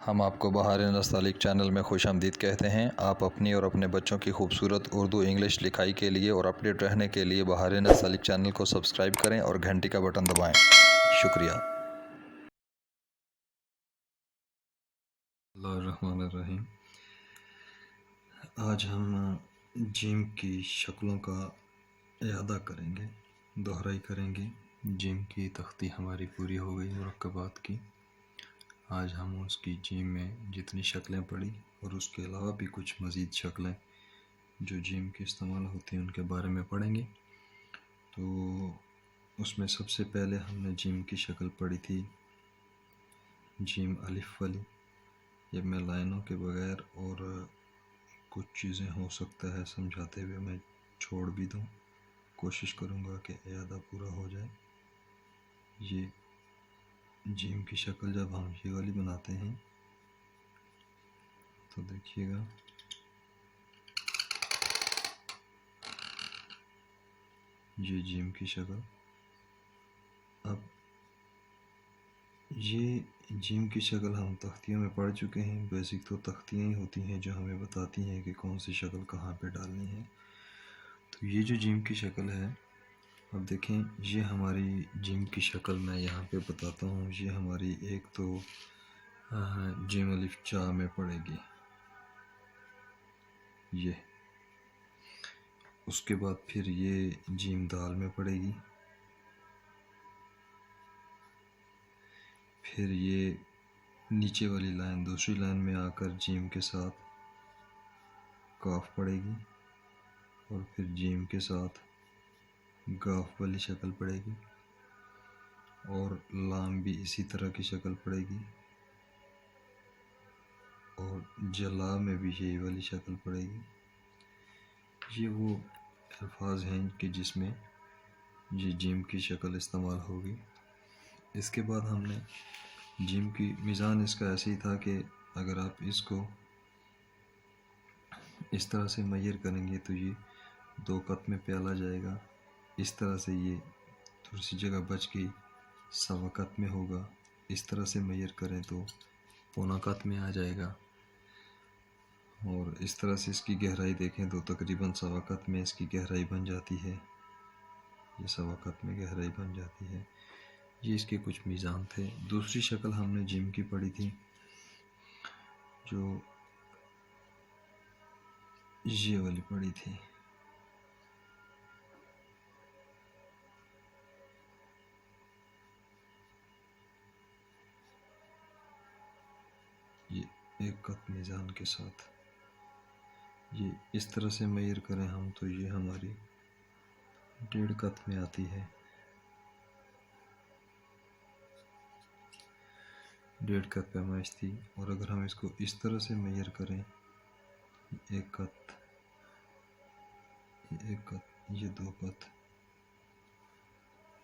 ہم آپ کو بہار نستعلیق چینل میں خوش آمدید کہتے ہیں۔ آپ اپنی اور اپنے بچوں کی خوبصورت اردو انگلش لکھائی کے لیے اور اپڈیٹ رہنے کے لیے بہار نستعلیق چینل کو سبسکرائب کریں اور گھنٹی کا بٹن دبائیں۔ شکریہ۔ اللہ الرحمن الرحیم۔ آج ہم جیم کی شکلوں کا اعادہ کریں گے، دہرائی کریں گے۔ جیم کی تختی ہماری پوری ہو گئی مرکبات کی۔ آج ہم اس کی جیم میں جتنی شکلیں پڑھی اور اس کے علاوہ بھی کچھ مزید شکلیں جو جیم کے استعمال ہوتی ہیں ان کے بارے میں پڑھیں گے۔ تو اس میں سب سے پہلے ہم نے جیم کی شکل پڑھی تھی جیم الف والی۔ یہ میں لائنوں کے بغیر اور کچھ چیزیں ہو سکتا ہے سمجھاتے ہوئے میں چھوڑ بھی دوں، کوشش کروں گا کہ اعادہ پورا ہو جائے۔ یہ جیم کی شکل جب ہم یہ والی بناتے ہیں تو دیکھیے گا یہ جیم کی شکل۔ اب یہ جیم کی شکل ہم تختیوں میں پڑھ چکے ہیں۔ بیسک تو تختیاں ہی ہوتی ہیں جو ہمیں بتاتی ہیں کہ کون سی شکل کہاں پہ ڈالنی ہے۔ تو یہ جو جیم کی شکل ہے، اب دیکھیں یہ ہماری جیم کی شکل میں یہاں پہ بتاتا ہوں۔ یہ ہماری ایک تو جیم الف چا میں پڑے گی، یہ اس کے بعد پھر یہ جیم دال میں پڑے گی، پھر یہ نیچے والی لائن دوسری لائن میں آ کر جیم کے ساتھ کاف پڑے گی، اور پھر جیم کے ساتھ گاف والی شکل پڑے گی، اور لام بھی اسی طرح کی شکل پڑے گی، اور جلا میں بھی یہی والی شکل پڑے گی۔ یہ وہ الفاظ ہیں کہ جس میں یہ جیم کی شکل استعمال ہوگی۔ اس کے بعد ہم نے جیم کی میزان اس کا ایسے ہی تھا کہ اگر آپ اس کو اس طرح سے میئر کریں گے تو یہ 2 قط میں پیالا جائے گا، اس طرح سے یہ تھوڑی سی جگہ بچ گئی 1.25 قط میں ہوگا، اس طرح سے میئر کریں تو 1.25 قط میں آ جائے گا، اور اس طرح سے اس کی گہرائی دیکھیں تو تقریباً 1.25 قط میں اس کی گہرائی بن جاتی ہے، یہ 1.25 قط میں گہرائی بن جاتی ہے۔ یہ اس کے کچھ میزان تھے۔ دوسری شکل ہم نے جیم کی پڑھی تھی جو یہ والی پڑھی تھی، یہ 1 قط میزان کے ساتھ۔ یہ اس طرح سے میئر کریں ہم تو یہ ہماری 1.5 قط میں آتی ہے، 1.5 قط پیمائش تھی۔ اور اگر ہم اس کو اس طرح سے میئر کریں 1 قط، یہ 1 قط، یہ 2 قط،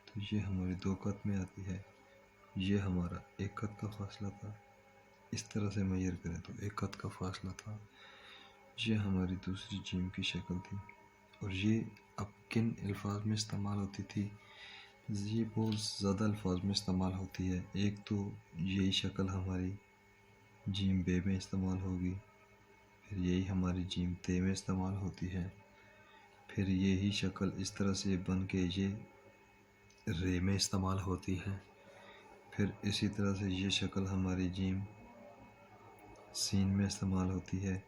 تو یہ ہماری 2 قط میں آتی ہے۔ یہ ہمارا 1 قط کا فاصلہ تھا، اس طرح سے میئر کریں تو 1 قط کا فاصلہ تھا۔ یہ ہماری دوسری جیم کی شکل تھی، اور یہ اب کن الفاظ میں استعمال ہوتی تھی؟ یہ بہت زیادہ الفاظ میں استعمال ہوتی ہے۔ ایک تو یہی شکل ہماری جیم بے میں استعمال ہوگی، پھر یہی ہماری جیم تے میں استعمال ہوتی ہے، پھر یہی شکل اس طرح سے بن کے یہ رے میں استعمال ہوتی ہے، پھر اسی طرح سے یہ شکل ہماری جیم سین میں استعمال ہوتی ہے،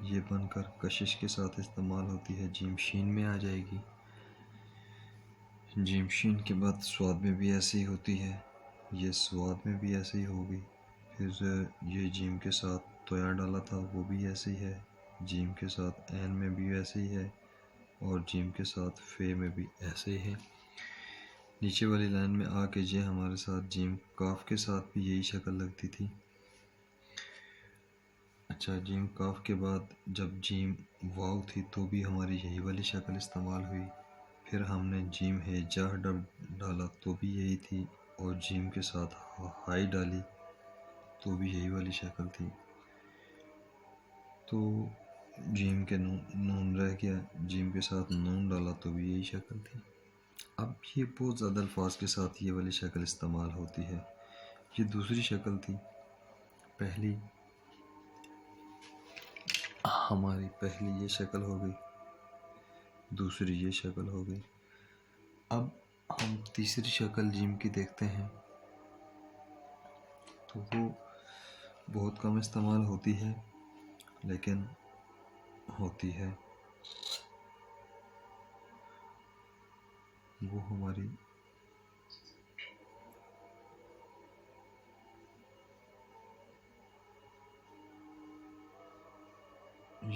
یہ بن کر کشش کے ساتھ استعمال ہوتی ہے، جیم شین میں آ جائے گی۔ جیم شین کے بعد سواد میں بھی ایسے ہی ہوتی ہے، یہ سواد میں بھی ایسے ہی ہوگی۔ پھر یہ جیم کے ساتھ تویا ڈالا تھا وہ بھی ایسے ہی ہے، جیم کے ساتھ این میں بھی ایسے ہی ہے، اور جیم کے ساتھ فے میں بھی ایسے ہی ہے۔ نیچے والی لائن میں آ کے یہ ہمارے ساتھ جیم کاف کے ساتھ بھی یہی شکل لگتی تھی۔ اچھا، جیم کاف کے بعد جب جیم واو تھی تو بھی ہماری یہی والی شکل استعمال ہوئی، پھر ہم نے جیم ہے جا ڈالا تو بھی یہی تھی، اور جیم کے ساتھ ہائی ڈالی تو بھی یہی والی شکل تھی۔ تو جیم کے نون رہ گیا، جیم کے ساتھ نون ڈالا تو بھی یہی شکل تھی۔ اب یہ بہت زیادہ الفاظ کے ساتھ یہ والی شکل استعمال ہوتی ہے۔ یہ دوسری شکل تھی۔ ہماری پہلی یہ شکل ہو گئی، دوسری یہ شکل ہو گئی۔ اب ہم تیسری شکل جیم کی دیکھتے ہیں، تو وہ بہت کم استعمال ہوتی ہے، لیکن ہوتی ہے۔ وہ ہماری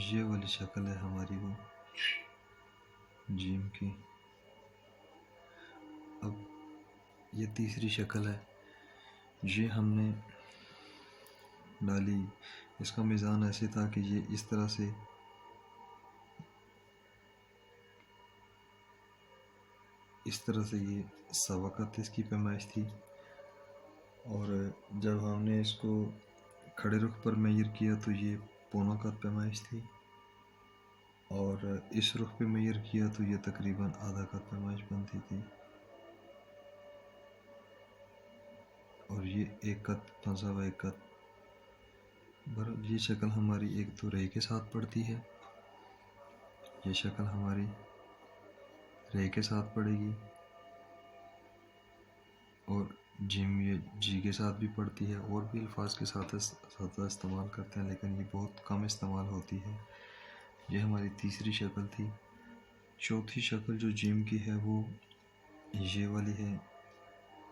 یہ والی شکل ہے، ہماری وہ جیم کی۔ اب یہ تیسری شکل ہے، یہ ہم نے ڈالی۔ اس کا میزان ایسے تھا کہ یہ اس طرح سے یہ سواقت اس کی پیمائش تھی، اور جب ہم نے اس کو کھڑے رخ پر میئر کیا تو یہ پونا قد پیمائش تھی، اور اس رخ پہ میئر کیا تو یہ تقریباً آدھا قد پیمائش بنتی تھی، اور یہ 1 قد 1 قد۔ یہ شکل ہماری ایک تو رے کے ساتھ پڑتی ہے، یہ شکل ہماری رے کے ساتھ پڑے گی، اور جیم یہ جی کے ساتھ بھی پڑتی ہے، اور بھی الفاظ کے ساتھ استعمال کرتے ہیں، لیکن یہ بہت کم استعمال ہوتی ہے۔ یہ ہماری تیسری شکل تھی۔ چوتھی شکل جو جیم کی ہے وہ یہ والی ہے،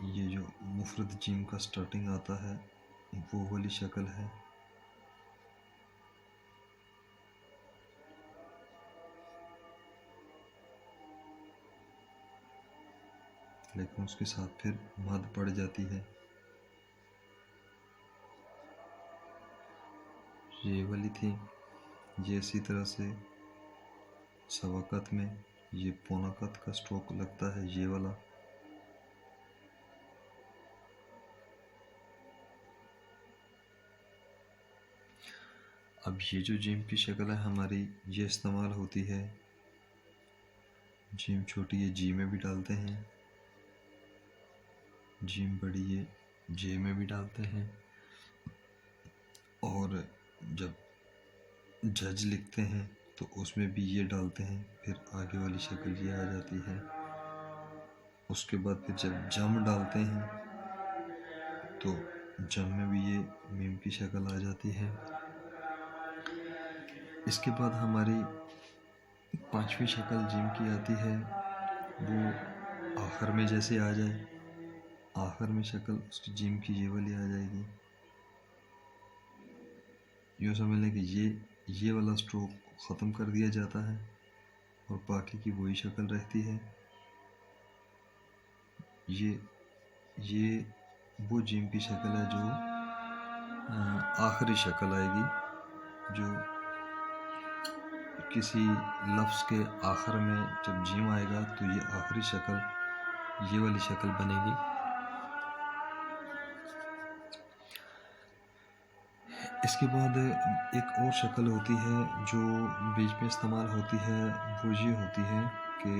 یہ جو مفرد جیم کا سٹارٹنگ آتا ہے وہ والی شکل ہے۔ لیکن اس کے ساتھ پھر مد پڑ جاتی ہے، یہ والی تھی۔ یہ اسی طرح سے سواقت میں یہ پونا قد کا سٹروک لگتا ہے، یہ والا۔ اب یہ جو جیم کی شکل ہے ہماری، یہ استعمال ہوتی ہے جیم چھوٹی یہ جی میں بھی ڈالتے ہیں، جیم بڑی یہ جے میں بھی ڈالتے ہیں، اور جب جج لکھتے ہیں تو اس میں بھی یہ ڈالتے ہیں، پھر آگے والی شکل یہ آ جاتی ہے۔ اس کے بعد پھر جب جم ڈالتے ہیں تو جم میں بھی یہ میم کی شکل آ جاتی ہے۔ اس کے بعد ہماری پانچویں شکل جیم کی آتی ہے، وہ آخر میں جیسے آ جائے، آخر میں شکل اس کی جیم کی یہ والی آ جائے گی۔ یوں سمجھ لیں کہ یہ والا سٹروک ختم کر دیا جاتا ہے، اور باقی کی وہی شکل رہتی ہے۔ یہ وہ جیم کی شکل ہے جو آخری شکل آئے گی، جو کسی لفظ کے آخر میں جب جیم آئے گا تو یہ آخری شکل یہ والی شکل بنے گی۔ اس کے بعد ایک اور شکل ہوتی ہے جو بیچ میں استعمال ہوتی ہے، وہ یہ ہوتی ہے کہ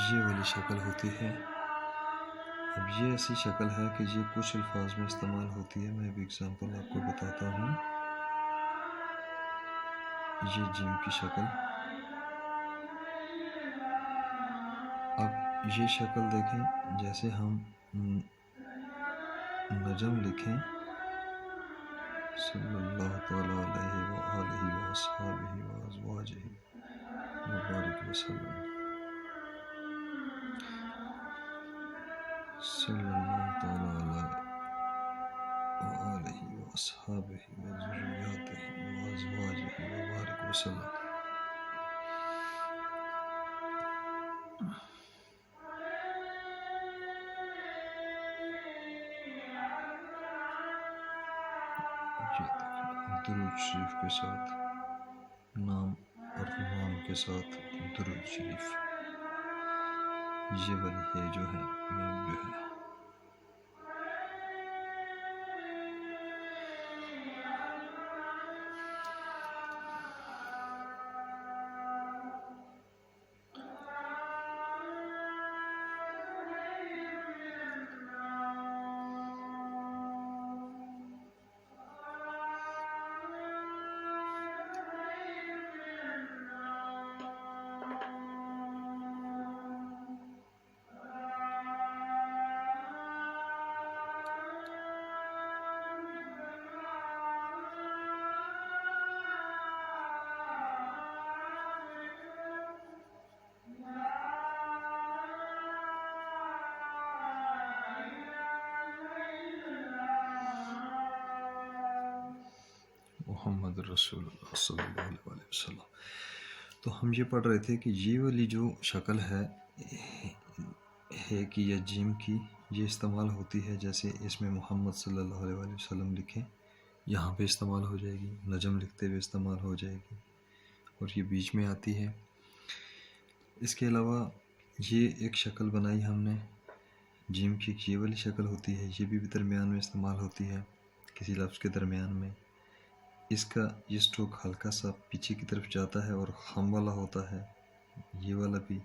یہ والی شکل ہوتی ہے۔ اب یہ ایسی شکل ہے کہ یہ کچھ الفاظ میں استعمال ہوتی ہے، میں ابھی اگزامپل آپ کو بتاتا ہوں۔ یہ جیم کی شکل، اب یہ شکل دیکھیں، جیسے ہم نجم لکھیں، صلی اللہ تعالیٰ علیہ وآلہ وآصحابہ وازواجہ وبارک وسلم، صلی اللہ تعالیٰ علیہ وآلہ وآصحابہ وذریاتہ وازواجہ وبارک وسلم۔ درود شریف کے ساتھ نام اور نام کے ساتھ درود شریف، یہ والی ہے جو ہے میم جو ہے۔ محمد رسول اللہ صلی اللہ علیہ وسلم۔ تو ہم یہ پڑھ رہے تھے کہ یہ والی جو شکل ہے کی یا جیم کی، یہ استعمال ہوتی ہے جیسے اس میں محمد صلی اللہ علیہ وسلم لکھیں، یہاں پہ استعمال ہو جائے گی، نجم لکھتے ہوئے استعمال ہو جائے گی، اور یہ بیچ میں آتی ہے۔ اس کے علاوہ یہ ایک شکل بنائی ہم نے جیم کی، یہ والی شکل ہوتی ہے، یہ بھی درمیان میں استعمال ہوتی ہے کسی لفظ کے درمیان میں۔ اس کا یہ سٹروک ہلکا سا پیچھے کی طرف جاتا ہے اور خم والا ہوتا ہے، یہ والا بھی،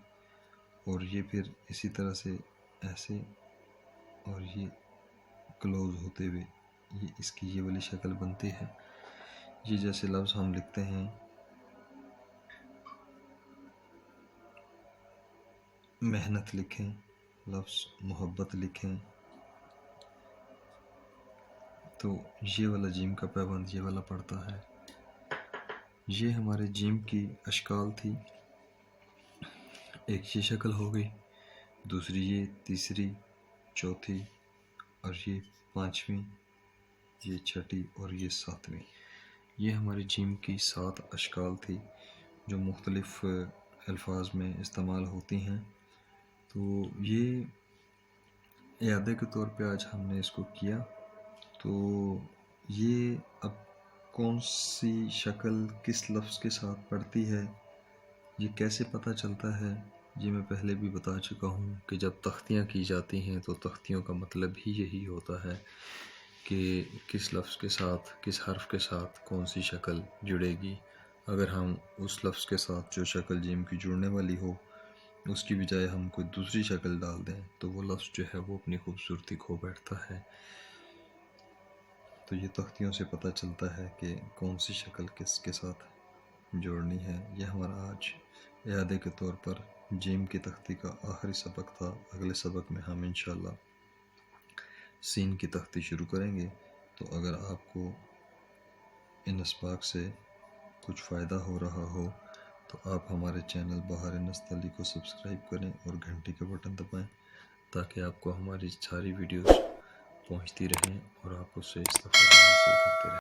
اور یہ پھر اسی طرح سے ایسے، اور یہ کلوز ہوتے ہوئے یہ اس کی یہ والی شکل بنتی ہے۔ یہ جیسے لفظ ہم لکھتے ہیں محنت لکھیں، لفظ محبت لکھیں، تو یہ والا جیم کا پیوند یہ والا پڑتا ہے۔ یہ ہمارے جیم کی اشکال تھی، ایک یہ شکل ہو گئی، دوسری یہ، تیسری، چوتھی، اور یہ پانچویں، یہ چھٹی، اور یہ ساتویں۔ یہ ہماری جیم کی 7 اشکال تھی جو مختلف الفاظ میں استعمال ہوتی ہیں۔ تو یہ اعادے کے طور پہ آج ہم نے اس کو کیا۔ تو یہ اب کون سی شکل کس لفظ کے ساتھ پڑتی ہے، یہ کیسے پتہ چلتا ہے، یہ میں پہلے بھی بتا چکا ہوں کہ جب تختیاں کی جاتی ہیں تو تختیوں کا مطلب ہی یہی ہوتا ہے کہ کس لفظ کے ساتھ، کس حرف کے ساتھ کون سی شکل جڑے گی۔ اگر ہم اس لفظ کے ساتھ جو شکل جیم کی جڑنے والی ہو اس کی بجائے ہم کوئی دوسری شکل ڈال دیں تو وہ لفظ جو ہے وہ اپنی خوبصورتی کھو بیٹھتا ہے۔ تو یہ تختیوں سے پتہ چلتا ہے کہ کون سی شکل کس کے ساتھ جوڑنی ہے۔ یہ ہمارا آج اعادے کے طور پر جیم کی تختی کا آخری سبق تھا۔ اگلے سبق میں ہم انشاءاللہ سین کی تختی شروع کریں گے۔ تو اگر آپ کو ان اسباق سے کچھ فائدہ ہو رہا ہو تو آپ ہمارے چینل بہار نستعلی کو سبسکرائب کریں اور گھنٹی کا بٹن دبائیں تاکہ آپ کو ہماری ساری ویڈیوز پہنچتی رہیں اور آپ اس سے استفادہ حاصل کرتے رہیں۔